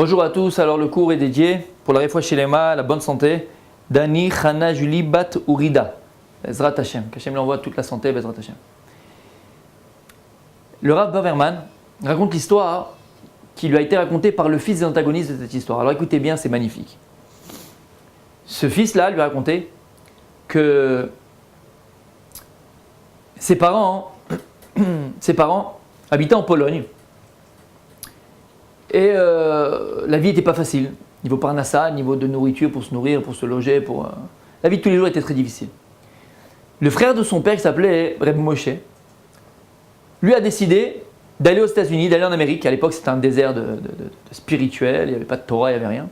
Bonjour à tous, alors le cours est dédié pour la Refoua Shelema, la bonne santé, d'Ani Chana Julie Bat Urida, Bezrat Hashem, qu'Hashem lui envoie toute la santé, Bezrat Hashem. Le Rav Baverman raconte l'histoire qui lui a été racontée par le fils des antagonistes de cette histoire. Alors écoutez bien, c'est magnifique. Ce fils-là lui a raconté que ses parents habitaient en Pologne. Et la vie n'était pas facile, niveau parnassa, niveau de nourriture pour se nourrir, pour se loger, la vie de tous les jours était très difficile. Le frère de son père, qui s'appelait Reb Moshe, lui a décidé d'aller aux États-Unis, d'aller en Amérique. À l'époque, c'était un désert de spirituel, il n'y avait pas de Torah, il n'y avait rien.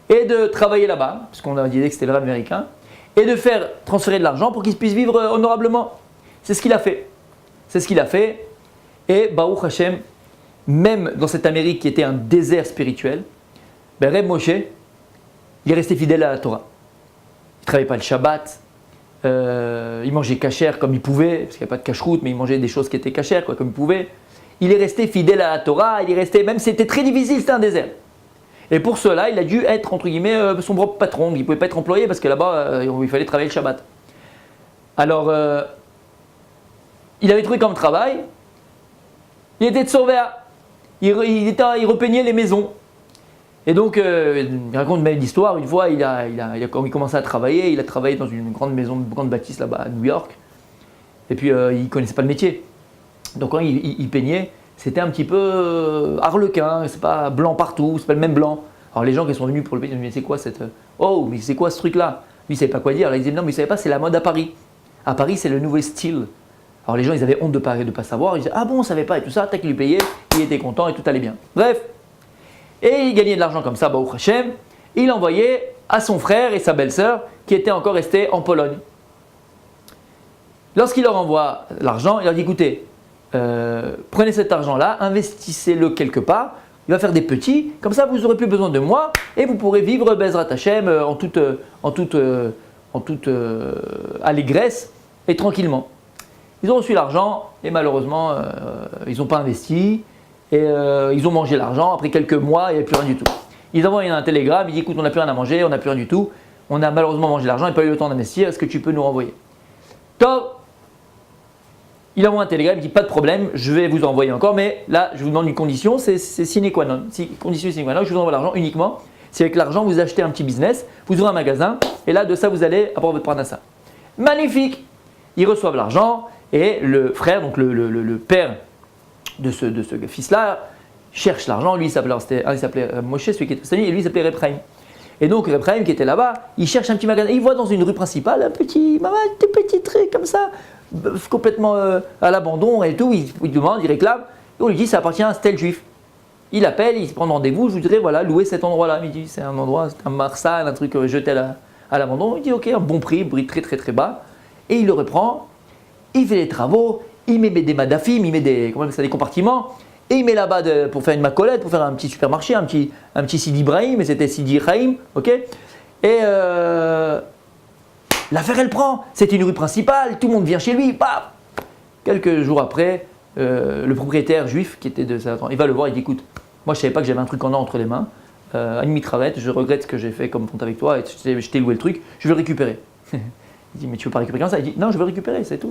Et de travailler là-bas, parce qu'on a dit que c'était le rêve américain, et de faire transférer de l'argent pour qu'il puisse vivre honorablement. C'est ce qu'il a fait. C'est ce qu'il a fait. Et Baruch Hashem, même dans cette Amérique qui était un désert spirituel, Reb Moshe, il est resté fidèle à la Torah. Il ne travaillait pas le Shabbat, il mangeait cachère comme il pouvait, parce qu'il n'y avait pas de cacheroute, mais il mangeait des choses qui étaient cachères comme il pouvait. Il est resté fidèle à la Torah, il est resté, même si c'était très difficile, c'était un désert. Et pour cela, il a dû être, entre guillemets, son propre patron. Il ne pouvait pas être employé parce que là-bas, il fallait travailler le Shabbat. Alors, il avait trouvé comme travail, il était de Sauvéa. Il repeignait les maisons. Et donc, il raconte même l'histoire. Une fois, quand il commençait à travailler, il a travaillé dans une grande maison, une grande bâtisse là-bas à New York. Et puis, il ne connaissait pas le métier. Donc, quand il peignait, c'était un petit peu harlequin. C'est pas blanc partout, c'est pas le même blanc. Alors, les gens qui sont venus pour le peigner, ils me disaient, c'est quoi mais c'est quoi ce truc-là? Lui, il ne savait pas quoi dire. Alors, il disait, non, mais il ne savait pas, c'est la mode à Paris. À Paris, c'est le nouveau style. Alors les gens, ils avaient honte de pas savoir, ils disaient « Ah bon, on ne savait pas » et tout ça, tac, il lui payait, il était content et tout allait bien. Bref, et il gagnait de l'argent comme ça, Baruch Hashem, et il envoyait à son frère et sa belle-sœur qui étaient encore restés en Pologne. Lorsqu'il leur envoie l'argent, il leur dit « Écoutez, prenez cet argent-là, investissez-le quelque part, il va faire des petits, comme ça vous n'aurez plus besoin de moi et vous pourrez vivre Bezrat Hashem en toute allégresse et tranquillement. » Ils ont reçu l'argent et malheureusement, ils n'ont pas investi et ils ont mangé l'argent. Après quelques mois, il n'y avait plus rien du tout. Ils envoient un télégramme, ils disent écoute, on n'a plus rien à manger, on n'a plus rien du tout. On a malheureusement mangé l'argent et pas eu le temps d'investir, est-ce que tu peux nous renvoyer? Top. Il envoie un télégramme, il dit pas de problème, je vais vous envoyer encore, mais là, je vous demande une condition, c'est sine qua non. Condition sine qua non, je vous envoie l'argent uniquement. Si avec l'argent, vous achetez un petit business, vous ouvrez un magasin et là, de ça, vous allez avoir votre parnassa. Magnifique. Ils reçoivent l'argent. Et le frère, donc le père de ce fils-là, cherche l'argent. Lui, il s'appelait Moshe, celui qui était Stani, et lui, il s'appelait Reb Chaim. Et donc, Reb Chaim, qui était là-bas, il cherche un petit magasin. Il voit dans une rue principale un petit trait comme ça, complètement à l'abandon et tout. Il demande, il réclame. Et on lui dit, ça appartient à un tel juif. Il appelle, il se prend rendez-vous. Je voudrais louer cet endroit-là. Il dit, c'est un endroit, c'est un marsal, un truc jeté à l'abandon. Il dit, ok, un bon prix très très très bas. Et il le reprend. Il fait les travaux, il met des madafim, il met des compartiments, et il met là-bas pour faire une macolette, pour faire un petit supermarché, un petit Sidi Ibrahim, mais c'était Sidi Chaim, ok. Et l'affaire elle prend, c'est une rue principale, tout le monde vient chez lui, paf. Quelques jours après, le propriétaire juif qui était de ça, il va le voir, il dit écoute, moi je savais pas que j'avais un truc en or entre les mains, Annie Mitravet, je regrette ce que j'ai fait comme compte avec toi, et je t'ai loué le truc, je vais le récupérer. Il dit, mais tu veux pas récupérer comme ça? Il dit, non, je veux le récupérer, c'est tout.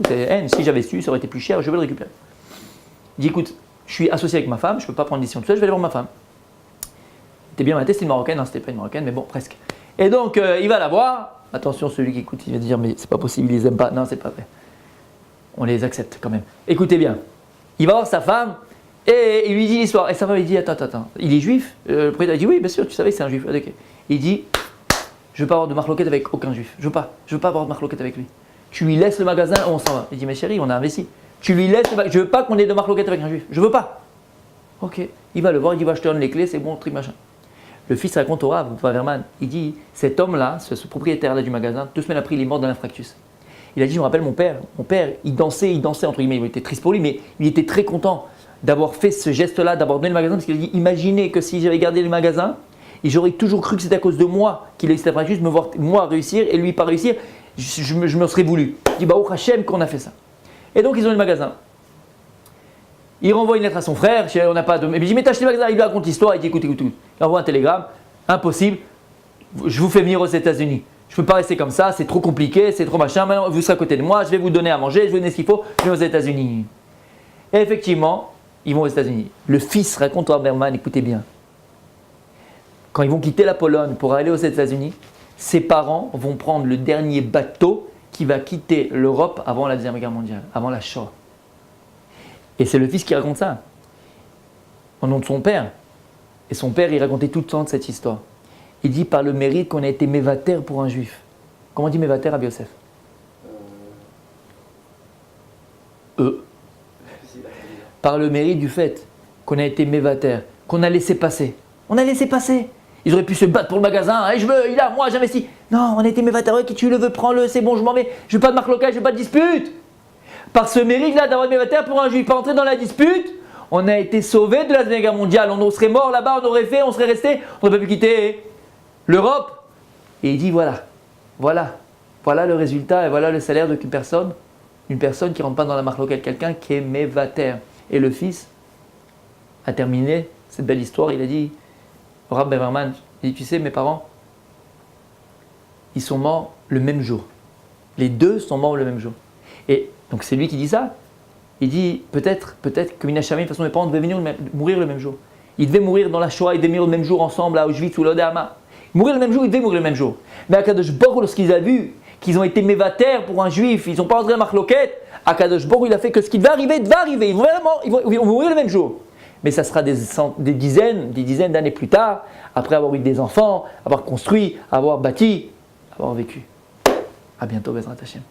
Si j'avais su, ça aurait été plus cher, je veux le récupérer. Il dit, écoute, je suis associé avec ma femme, je ne peux pas prendre une décision tout seul, je vais aller voir ma femme. T'es bien maté, c'était une Marocaine, c'était pas une Marocaine, mais bon, presque. Et donc, il va la voir. Attention, celui qui écoute, il va dire, mais c'est pas possible, ils les aiment pas. Non, c'est pas vrai. On les accepte quand même. Écoutez bien. Il va voir sa femme et il lui dit l'histoire. Et sa femme, il dit, attends, il est juif? Le président dit, oui, bien sûr, tu savais que c'est un juif. Okay. Il dit, je veux pas avoir de marloquette avec aucun juif. Je veux pas avoir de marloquette avec lui. Tu lui laisses le magasin, on s'en va. Il dit, mais chérie, on a investi. Tu lui laisses le magasin. Je veux pas qu'on ait de marloquette avec un juif. Je veux pas. Ok. Il va le voir, il dit, je te donne les clés, c'est bon, truc machin. Le fils raconte au Rav Baverman, il dit, cet homme-là, ce propriétaire-là du magasin, 2 semaines après, il est mort d'un infarctus. Il a dit, je me rappelle mon père, il dansait, entre guillemets, il était triste pour lui, mais il était très content d'avoir fait ce geste-là, d'avoir donné le magasin, parce qu'il a dit, imaginez que si j'avais gardé le magasin, et j'aurais toujours cru que c'était à cause de moi qu'il a eu cet infarctus, me voir moi réussir et lui pas réussir, je me serais voulu. Il dit, Baruch Hashem qu'on a fait ça. Et donc ils ont eu le magasin. Il renvoie une lettre à son frère, on n'a pas de. Il dit mais t'as acheté le magasin, il lui raconte l'histoire, il dit écoute. Il envoie un télégramme, impossible, je vous fais venir aux États-Unis. Je ne peux pas rester comme ça, c'est trop compliqué, c'est trop machin, maintenant vous serez à côté de moi, je vais vous donner à manger, je vais vous donner ce qu'il faut, je vais aux États-Unis. Et effectivement, ils vont aux États-Unis. Le fils raconte à Berman, écoutez bien, quand ils vont quitter la Pologne pour aller aux États-Unis, ses parents vont prendre le dernier bateau qui va quitter l'Europe avant la Deuxième Guerre mondiale, avant la Shoah. Et c'est le fils qui raconte ça, au nom de son père. Et son père, il racontait tout le temps de cette histoire. Il dit par le mérite qu'on a été mévater pour un juif. Comment on dit mévater à Yosef? Par le mérite du fait qu'on a été mévater, qu'on a laissé passer. On a laissé passer. Ils auraient pu se battre pour le magasin. Hey, je veux, il a, moi j'investis. Non, on a été mévater. Ouais, qui tu le veux, prends-le, c'est bon, je m'en vais. Je veux pas de marque locale, je veux pas de dispute. Par ce mérite-là d'avoir mévater pour un juif, pas entrer dans la dispute, on a été sauvés de la Deuxième Guerre mondiale. On serait mort là-bas, on serait resté, on n'aurait pas pu quitter l'Europe. Et il dit voilà le résultat et voilà le salaire d'une personne qui ne rentre pas dans la marque locale, quelqu'un qui est mévater. Et le fils a terminé cette belle histoire, il a dit, Rav Berman, il dit tu sais mes parents, ils sont morts le même jour. Les deux sont morts le même jour. Et donc c'est lui qui dit ça. Il dit peut-être que Minashamim, de toute façon mes parents devaient mourir le même jour. Ils devaient mourir dans la Shoah, ils devaient mourir le même jour ensemble à Auschwitz ou l'Odama. Mourir le même jour, ils devaient mourir le même jour. Mais Akadosh Baruch, lorsqu'ils ont vu qu'ils ont été mévater pour un juif, ils n'ont pas entré à Marloquette, Akadosh Baruch, il a fait que ce qui devait arriver, ils vont mourir le même jour. Mais ça sera des dizaines d'années plus tard, après avoir eu des enfants, avoir construit, avoir bâti, avoir vécu. À bientôt, Bezrat Hashem.